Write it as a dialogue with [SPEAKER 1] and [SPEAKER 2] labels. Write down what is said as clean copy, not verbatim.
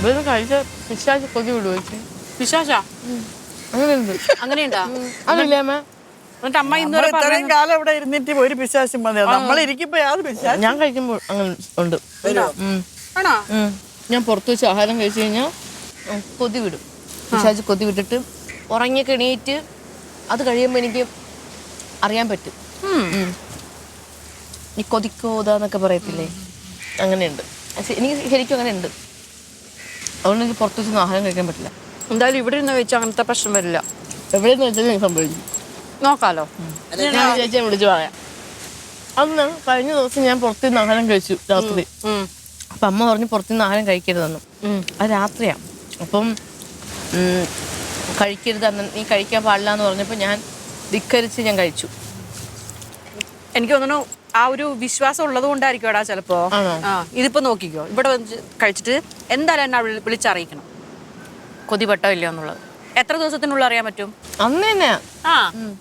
[SPEAKER 1] ഇവിടെ കഴിച്ച പിശാച് കൊതി വിടുവെച്ച്
[SPEAKER 2] വിശ്വാസാ
[SPEAKER 1] അങ്ങനെയുണ്ട്.
[SPEAKER 2] അങ്ങനെയുണ്ടാ?
[SPEAKER 1] അതില്ലേ അമ്മ?
[SPEAKER 2] എന്നിട്ട് അമ്മ ഇന്നുവരെ
[SPEAKER 3] ഇത്രയും കാലം ഇവിടെ ഇരുന്നിട്ട് ഒരു പിശാശും മതി. നമ്മളിരിക്കുമ്പോ യാതൊരു പിശാശ്.
[SPEAKER 1] ഞാൻ കഴിക്കുമ്പോൾ അങ്ങനെ ഉണ്ട്.
[SPEAKER 2] ആണോ?
[SPEAKER 1] ഞാൻ പുറത്ത് വെച്ച് ആഹാരം കഴിച്ചു കഴിഞ്ഞാൽ കൊതി വിടും. പിശാച് കൊതി വിട്ടിട്ട് ഉറങ്ങിയൊക്കെ എണീറ്റ് അത് കഴിയുമ്പോൾ എനിക്ക് അറിയാൻ പറ്റും. ഈ കൊതിക്കോതാന്നൊക്കെ പറയത്തില്ലേ, അങ്ങനെയുണ്ട്. എനിക്ക് ശരിക്കും അങ്ങനെ ഉണ്ട്. അതുകൊണ്ട് എനിക്ക് പുറത്ത് വെച്ചൊന്നും ആഹാരം കഴിക്കാൻ പറ്റില്ല.
[SPEAKER 2] എന്തായാലും ഇവിടെ ഇരുന്ന് വെച്ചാൽ അങ്ങനത്തെ പ്രശ്നം വരില്ല.
[SPEAKER 1] എവിടെയെന്ന് വെച്ചാൽ എനിക്ക് സംഭവിക്കും.
[SPEAKER 2] നോക്കാലോ.
[SPEAKER 1] ഞാൻ ചേച്ചിയെ വിളിച്ച് പറയാം. അന്ന് കഴിഞ്ഞ ദിവസം ഞാൻ പുറത്തുനിന്ന് ആഹാരം കഴിച്ചു രാത്രി. അപ്പം അമ്മ പറഞ്ഞു പുറത്തുനിന്ന് ആഹാരം കഴിക്കരുതെന്ന്. അത് രാത്രിയാണ്. അപ്പം കഴിക്കരുത്, അന്ന് നീ കഴിക്കാൻ പാടില്ല എന്ന് പറഞ്ഞപ്പോൾ ഞാൻ ധിക്കരിച്ച് ഞാൻ കഴിച്ചു.
[SPEAKER 2] എനിക്ക് തോന്നുന്നു ആ ഒരു വിശ്വാസം ഉള്ളത് കൊണ്ടായിരിക്കും എടാ ചിലപ്പോ. ഇതിപ്പോ നോക്കിക്കോ, ഇവിടെ വന്ന് കഴിച്ചിട്ട് എന്തായാലും എന്നെ വിളിച്ചറിയിക്കണം കൊതിപ്പെട്ടോ ഇല്ലയോ എന്നുള്ളത്. എത്ര ദിവസത്തിനുള്ളിൽ അറിയാൻ പറ്റും?
[SPEAKER 1] അന്ന് തന്നെ
[SPEAKER 2] ആ